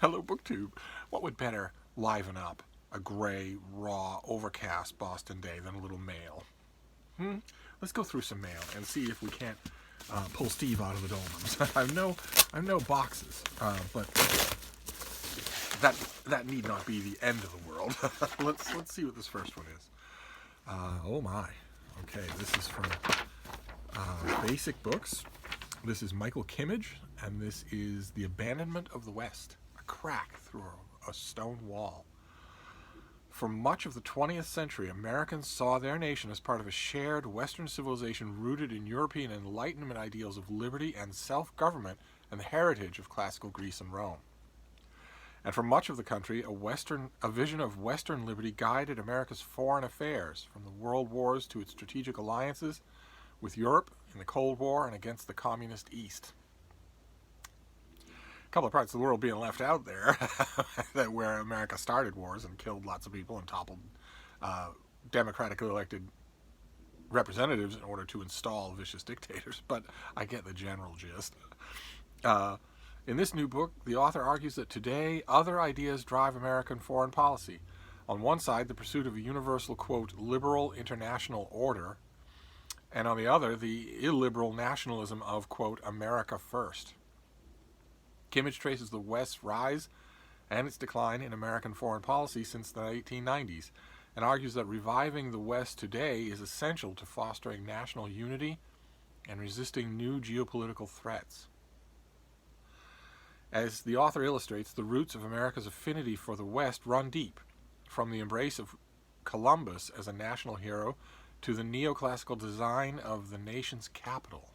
Hello, BookTube. What would better liven up a gray, raw, overcast Boston day than a little mail? Let's go through some mail and see if we can't pull Steve out of the doldrums. I've no boxes, but that need not be the end of the world. let's see what this first one is. Oh my. Okay, this is from Basic Books. This is Michael Kimmage, and this is The Abandonment of the West, a crack through a stone wall. For much of the 20th century, Americans saw their nation as part of a shared Western civilization rooted in European Enlightenment ideals of liberty and self-government and the heritage of classical Greece and Rome. And for much of the country, a vision of Western liberty guided America's foreign affairs, from the world wars to its strategic alliances with Europe in the Cold War and against the communist East. A couple of parts of the world being left out there, where America started wars and killed lots of people and toppled democratically elected representatives in order to install vicious dictators. But I get the general gist. In this new book, the author argues that today other ideas drive American foreign policy. On one side, the pursuit of a universal, quote, liberal international order, and on the other, the illiberal nationalism of, quote, America first. Kimmage traces the West's rise and its decline in American foreign policy since the 1890s, and argues that reviving the West today is essential to fostering national unity and resisting new geopolitical threats. As the author illustrates, the roots of America's affinity for the West run deep, from the embrace of Columbus as a national hero to the neoclassical design of the nation's capital.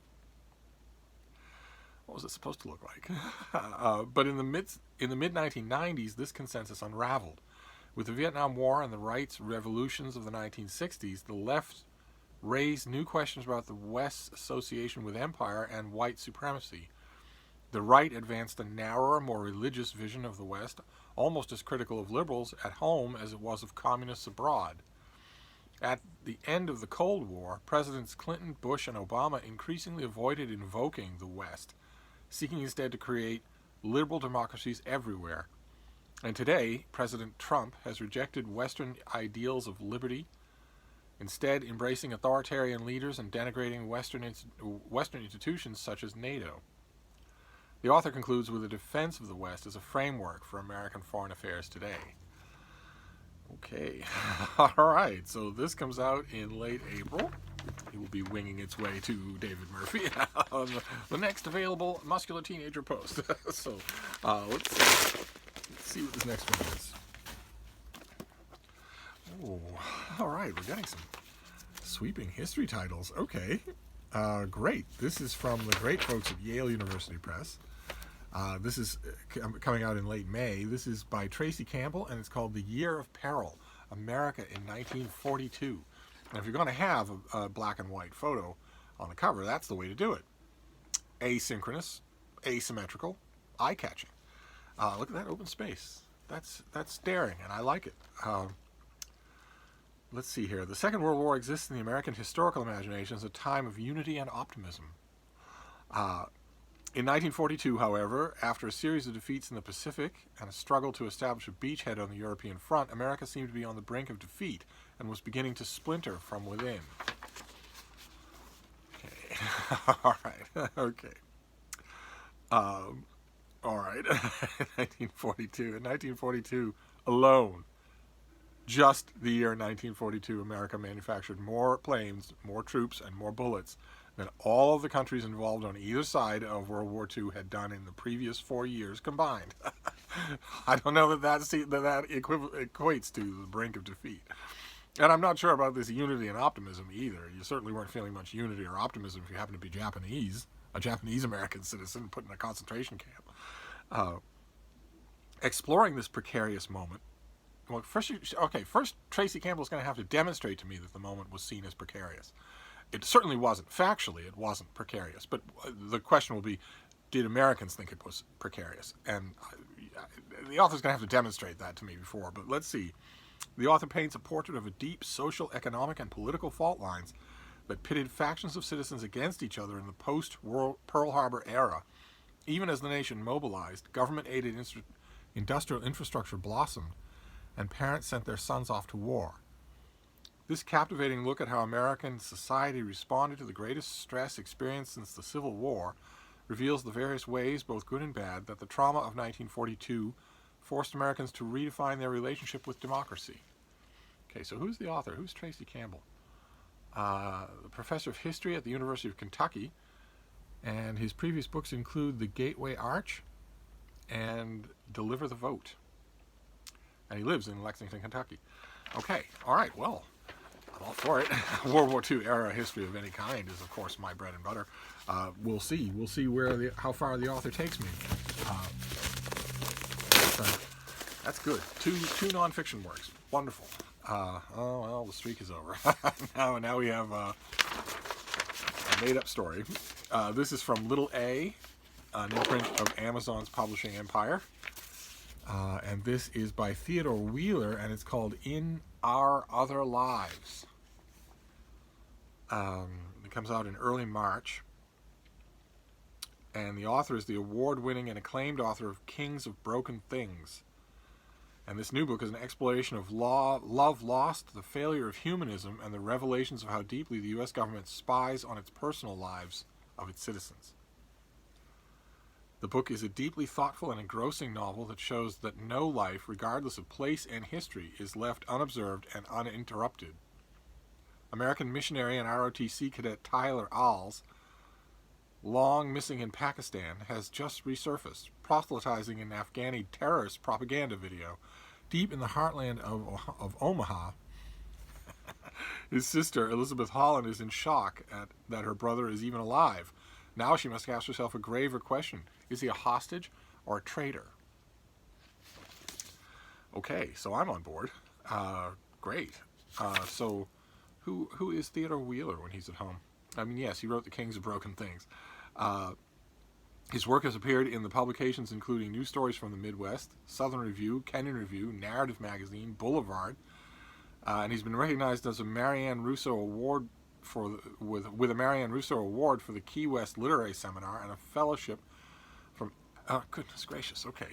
What was it supposed to look like? But in the mid-1990s, this consensus unraveled. With the Vietnam War and the rights revolutions of the 1960s, the left raised new questions about the West's association with empire and white supremacy. The right advanced a narrower, more religious vision of the West, almost as critical of liberals at home as it was of communists abroad. At the end of the Cold War, Presidents Clinton, Bush, and Obama increasingly avoided invoking the West, seeking instead to create liberal democracies everywhere. And today, President Trump has rejected Western ideals of liberty, instead embracing authoritarian leaders and denigrating Western institutions such as NATO. The author concludes with a defense of the West as a framework for American foreign affairs today. Okay, all right, so this comes out in late April. It will be winging its way to David Murphy on the next available Muscular Teenager post. So let's see what this next one is. Oh, all right, we're getting some sweeping history titles. Okay, great. This is from the great folks at Yale University Press. This is coming out in late May. This is by Tracy Campbell, and it's called The Year of Peril, America in 1942. And if you're going to have a black and white photo on the cover, that's the way to do it. Asynchronous, asymmetrical, eye-catching. Look at that open space. That's daring, and I like it. Let's see here. The Second World War exists in the American historical imagination as a time of unity and optimism. In 1942, however, after a series of defeats in the Pacific and a struggle to establish a beachhead on the European front, America seemed to be on the brink of defeat and was beginning to splinter from within. Okay. All right. Okay. All right. 1942. In 1942 alone, just the year 1942, America manufactured more planes, more troops, and more bullets than all of the countries involved on either side of World War II had done in the previous 4 years combined. I don't know that equates to the brink of defeat. And I'm not sure about this unity and optimism either. You certainly weren't feeling much unity or optimism if you happen to be Japanese, a Japanese-American citizen put in a concentration camp. Exploring this precarious moment, well, first Tracy Campbell's going to have to demonstrate to me that the moment was seen as precarious. It certainly wasn't. Factually, it wasn't precarious. But the question will be, did Americans think it was precarious? And the author's going to have to demonstrate that to me before. But let's see. The author paints a portrait of a deep social, economic, and political fault lines that pitted factions of citizens against each other in the post-Pearl Harbor era. Even as the nation mobilized, government-aided industrial infrastructure blossomed, and parents sent their sons off to war. This captivating look at how American society responded to the greatest stress experienced since the Civil War reveals the various ways, both good and bad, that the trauma of 1942 forced Americans to redefine their relationship with democracy. Okay, so who's the author? Who's Tracy Campbell? The professor of history at the University of Kentucky, and his previous books include The Gateway Arch and Deliver the Vote. And he lives in Lexington, Kentucky. Okay, all right, well, I'm all for it. World War II era history of any kind is, of course, my bread and butter. We'll see. We'll see how far the author takes me. That's good. Two nonfiction works. Wonderful. Oh well, the streak is over. now we have a made-up story. This is from Little A, an imprint of Amazon's publishing empire. And this is by Theodore Wheeler, and it's called In Our Other Lives. It comes out in early March. And the author is the award-winning and acclaimed author of Kings of Broken Things. And this new book is an exploration of love lost, the failure of humanism, and the revelations of how deeply the U.S. government spies on its personal lives of its citizens. The book is a deeply thoughtful and engrossing novel that shows that no life, regardless of place and history, is left unobserved and uninterrupted. American missionary and ROTC cadet Tyler Alls, long missing in Pakistan, has just resurfaced, proselytizing an Afghani terrorist propaganda video deep in the heartland of Omaha. His sister, Elizabeth Holland, is in shock that her brother is even alive. Now she must ask herself a graver question. Is he a hostage or a traitor? Okay, so I'm on board. Great. So who is Theodore Wheeler when he's at home? I mean, yes, he wrote The Kings of Broken Things. His work has appeared in the publications including News Stories from the Midwest, Southern Review, Kenyon Review, Narrative Magazine, Boulevard, and he's been recognized as a Marianne Russo Award with a Marianne Russo Award for the Key West Literary Seminar and a fellowship from. Goodness gracious! Okay,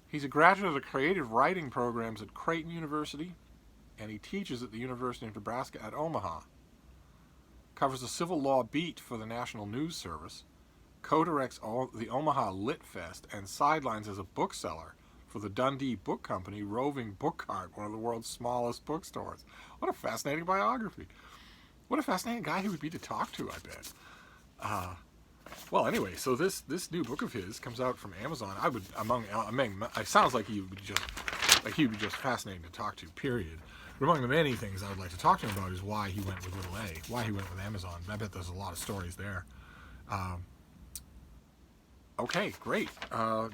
he's a graduate of the creative writing programs at Creighton University, and he teaches at the University of Nebraska at Omaha. Covers the civil law beat for the National News Service, co-directs the Omaha Lit Fest, and sidelines as a bookseller for the Dundee Book Company Roving Book Cart, one of the world's smallest bookstores. What a fascinating biography. What a fascinating guy he would be to talk to, I bet. Well, anyway, so this new book of his comes out from Amazon. I would, it sounds like he would be just fascinating to talk to, period. But among the many things I would like to talk to him about is why he went with Little A, why he went with Amazon. I bet there's a lot of stories there. Okay, great. I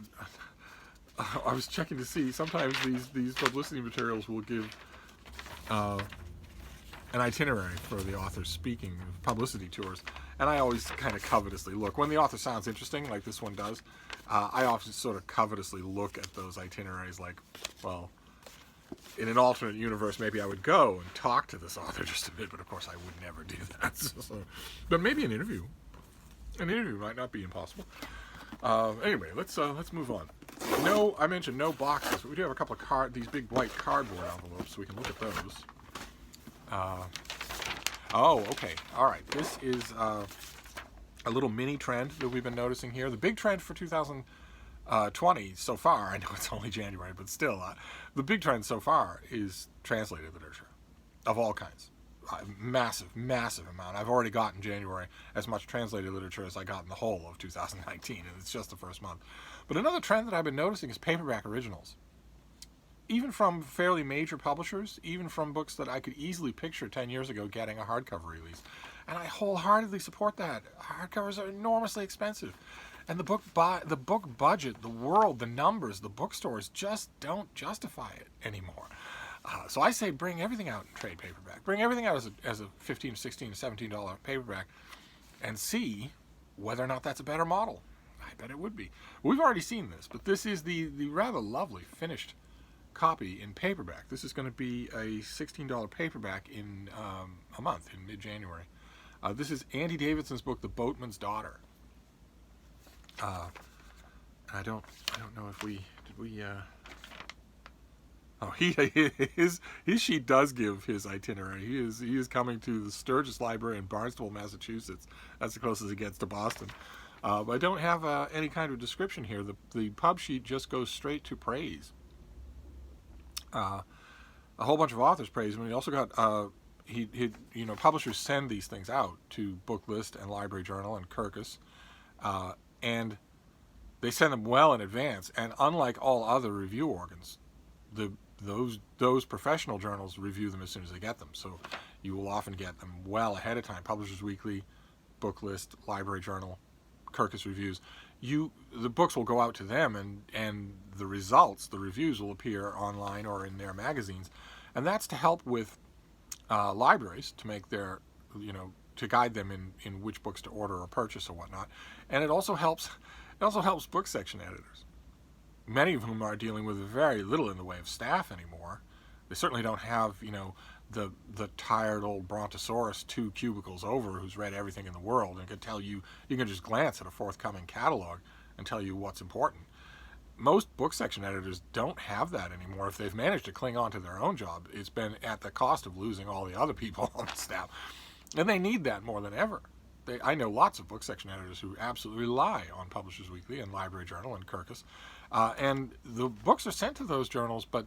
was checking to see, sometimes these publicity materials will give an itinerary for the author's speaking publicity tours, and I always kind of covetously look. When the author sounds interesting, like this one does, I often sort of covetously look at those itineraries like, well, in an alternate universe, maybe I would go and talk to this author just a bit, but of course I would never do that. But maybe an interview. An interview might not be impossible. Anyway, let's move on. No, I mentioned no boxes, but we do have a couple of these big white cardboard envelopes, so we can look at those. Oh, okay. All right. This is a little mini trend that we've been noticing here. The big trend for 2020 so far, I know it's only January, but still, the big trend so far is translated literature of all kinds. Massive amount. I've already got in January as much translated literature as I got in the whole of 2019, and it's just the first month. But another trend that I've been noticing is paperback originals. Even from fairly major publishers, even from books that I could easily picture 10 years ago getting a hardcover release. And I wholeheartedly support that. Hardcovers are enormously expensive. And the book budget, the world, the numbers, the bookstores just don't justify it anymore. So I say bring everything out in trade paperback. Bring everything out as a $15, $16, $17 paperback and see whether or not that's a better model. I bet it would be. We've already seen this, but this is the rather lovely finished copy in paperback. This is going to be a $16 paperback in a month, in mid-January. This is Andy Davidson's book, The Boatman's Daughter. I don't know if we did we. Oh, his sheet does give his itinerary. He is coming to the Sturgis Library in Barnstable, Massachusetts. That's the closest he gets to Boston. But I don't have any kind of description here. The pub sheet just goes straight to praise. Uh, a whole bunch of authors praise him. And he also got publishers send these things out to Booklist and Library Journal and Kirkus, and they send them well in advance. And unlike all other review organs, those professional journals review them as soon as they get them. So you will often get them well ahead of time. Publishers Weekly, Booklist, Library Journal, Kirkus Reviews. The books will go out to them, and the results, the reviews, will appear online or in their magazines, and that's to help with libraries to make their, to guide them in which books to order or purchase or whatnot. And it also helps book section editors, many of whom are dealing with very little in the way of staff anymore. They certainly don't have, the tired old brontosaurus 2 cubicles over who's read everything in the world and can tell you can just glance at a forthcoming catalog and tell you what's important. Most book section editors don't have that anymore. If they've managed to cling on to their own job, it's been at the cost of losing all the other people on the staff. And they need that more than ever. I know lots of book section editors who absolutely rely on Publishers Weekly and Library Journal and Kirkus. And the books are sent to those journals, but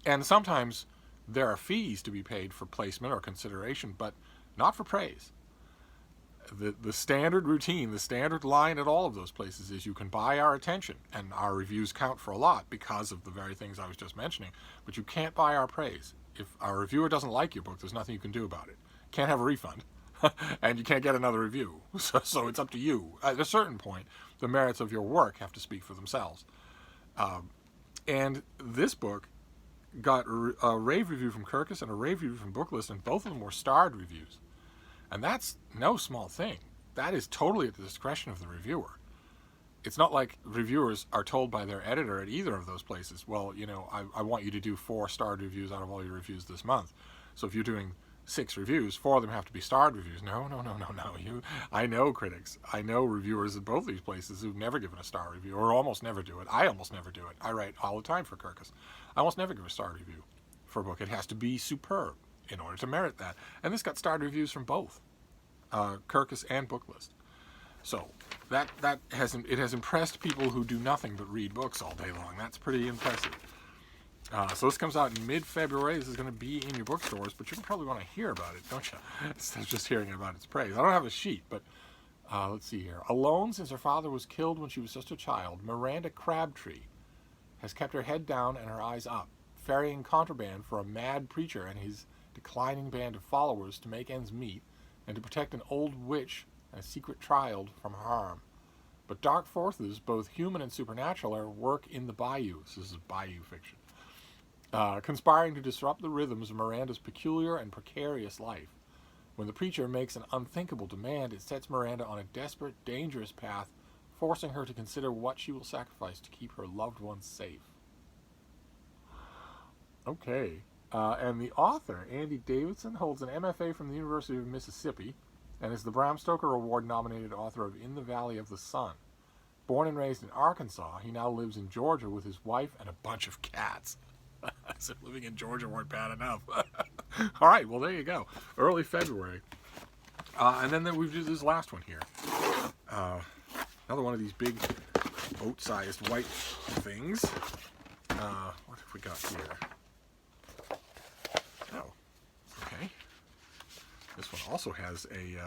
and sometimes there are fees to be paid for placement or consideration, but not for praise. The standard routine, the standard line at all of those places is you can buy our attention, and our reviews count for a lot because of the very things I was just mentioning, but you can't buy our praise. If our reviewer doesn't like your book, there's nothing you can do about it. Can't have a refund, and you can't get another review. So it's up to you. At a certain point, the merits of your work have to speak for themselves. And this book got a rave review from Kirkus and a rave review from Booklist, and both of them were starred reviews. And that's no small thing. That is totally at the discretion of the reviewer. It's not like reviewers are told by their editor at either of those places, well, I want you to do 4 starred reviews out of all your reviews this month. So if you're doing 6 reviews, 4 of them have to be starred reviews. No. I know critics. I know reviewers at both these places who've never given a star review, or almost never do it. I almost never do it. I write all the time for Kirkus. I almost never give a star review for a book. It has to be superb in order to merit that. And this got starred reviews from both Kirkus and Booklist. So that has impressed people who do nothing but read books all day long. That's pretty impressive. So this comes out in mid-February. This is going to be in your bookstores, but you probably want to hear about it, don't you? Instead of just hearing about its praise. I don't have a sheet, but let's see here. Alone since her father was killed when she was just a child, Miranda Crabtree has kept her head down and her eyes up, ferrying contraband for a mad preacher and his declining band of followers to make ends meet and to protect an old witch and a secret child from harm. But dark forces, both human and supernatural, are at work in the bayou. This is bayou fiction. Conspiring to disrupt the rhythms of Miranda's peculiar and precarious life. When the preacher makes an unthinkable demand, it sets Miranda on a desperate, dangerous path, forcing her to consider what she will sacrifice to keep her loved ones safe. Okay. And the author, Andy Davidson, holds an MFA from the University of Mississippi and is the Bram Stoker Award-nominated author of In the Valley of the Sun. Born and raised in Arkansas, he now lives in Georgia with his wife and a bunch of cats. As if living in Georgia weren't bad enough. All right, well, there you go. Early February. And then we do this last one here. Another one of these big boat-sized white things. What have we got here? Oh, okay. This one also has a...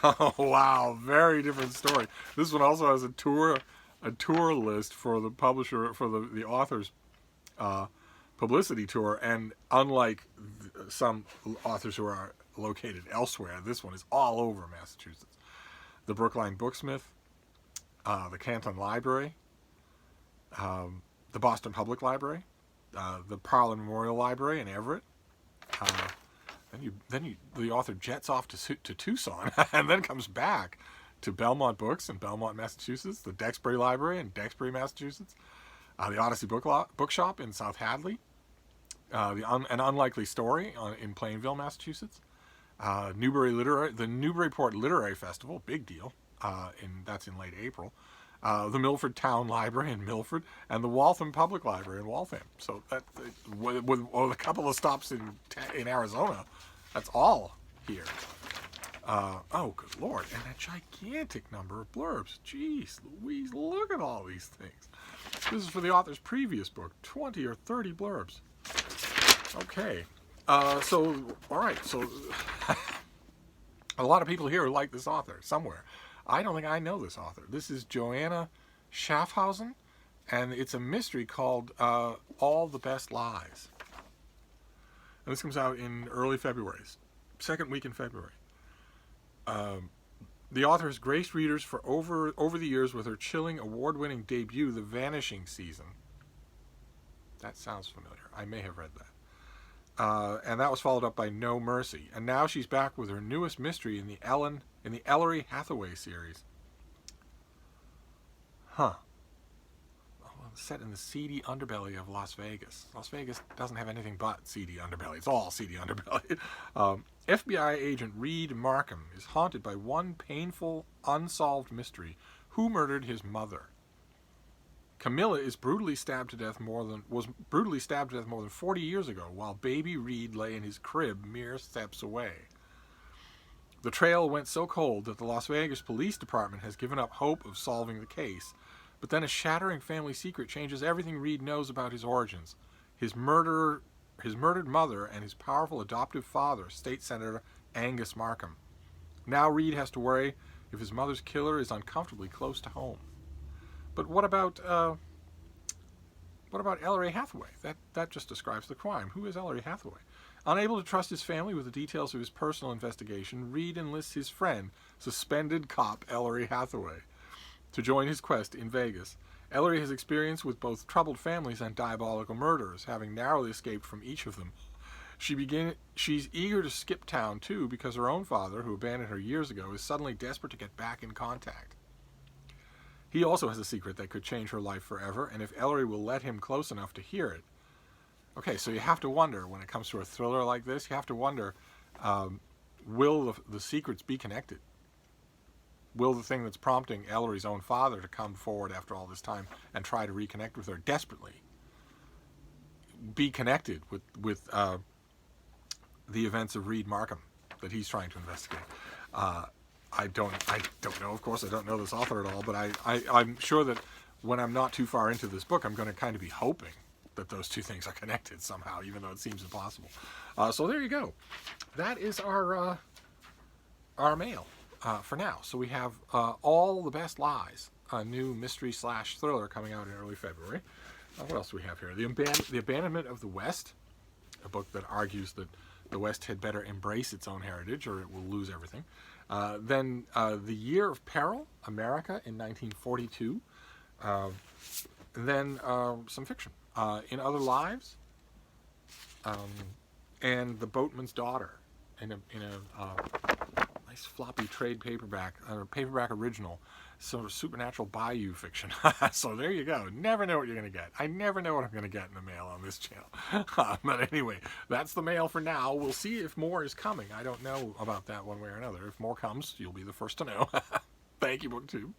oh, wow, very different story. This one also has a tour list for the publisher, for the author's publicity tour, and unlike some authors who are located elsewhere, this one is all over Massachusetts. The Brookline Booksmith, the Canton Library, the Boston Public Library, the Parlin Memorial Library in Everett. Then the author jets off to Tucson and then comes back to Belmont Books in Belmont, Massachusetts, the Dexbury Library in Dexbury, Massachusetts, the Odyssey Bookshop in South Hadley, An Unlikely Story in Plainville, Massachusetts, the Newburyport Literary Festival, big deal, that's in late April, the Milford Town Library in Milford, and the Waltham Public Library in Waltham. So that, with a couple of stops in Arizona, that's all here. Oh, good Lord. And that gigantic number of blurbs. Jeez Louise, look at all these things. This is for the author's previous book, 20 or 30 blurbs. Okay. So, all right. So, a lot of people here like this author somewhere. I don't think I know this author. This is Joanna Schaffhausen, and it's a mystery called All the Best Lies. And this comes out in early February, second week in February. The author has graced readers for over the years with her chilling, award-winning debut, The Vanishing Season. That sounds familiar. I may have read that. And that was followed up by No Mercy. And now she's back with her newest mystery in the Ellery Hathaway series. Huh. Set in the seedy underbelly of Las Vegas. Las Vegas doesn't have anything but seedy underbelly. It's all seedy underbelly. FBI agent Reed Markham is haunted by one painful, unsolved mystery. Who murdered his mother? Camilla is brutally stabbed to death more than 40 years ago, while baby Reed lay in his crib mere steps away. The trail went so cold that the Las Vegas Police Department has given up hope of solving the case. But then a shattering family secret changes everything Reed knows about his origins. His murdered mother and his powerful adoptive father, State Senator Angus Markham. Now Reed has to worry if his mother's killer is uncomfortably close to home. But what about Ellery Hathaway? That just describes the crime. Who is Ellery Hathaway? Unable to trust his family with the details of his personal investigation, Reed enlists his friend, suspended cop Ellery Hathaway, to join his quest in Vegas. Ellery has experience with both troubled families and diabolical murderers, having narrowly escaped from each of them. She's eager to skip town, too, because her own father, who abandoned her years ago, is suddenly desperate to get back in contact. He also has a secret that could change her life forever, and if Ellery will let him close enough to hear it. Okay, so you have to wonder, when it comes to a thriller like this, you have to wonder, will the secrets be connected? Will the thing that's prompting Ellery's own father to come forward after all this time and try to reconnect with her desperately be connected with the events of Reed Markham that he's trying to investigate? I don't know, of course. I don't know this author at all, but I'm sure that when I'm not too far into this book, I'm going to kind of be hoping that those two things are connected somehow, even though it seems impossible. So there you go. That is our mail. For now. So we have All the Best Lies, a new mystery/thriller coming out in early February. What else do we have here? The Abandonment of the West, a book that argues that the West had better embrace its own heritage or it will lose everything. Then The Year of Peril, America in 1942. Then some fiction. In Other Lives, and The Boatman's Daughter in a nice floppy trade paperback original, sort of supernatural bayou fiction. So there you go. Never know what you're going to get. I never know what I'm going to get in the mail on this channel. But anyway, that's the mail for now. We'll see if more is coming. I don't know about that one way or another. If more comes, you'll be the first to know. Thank you, BookTube.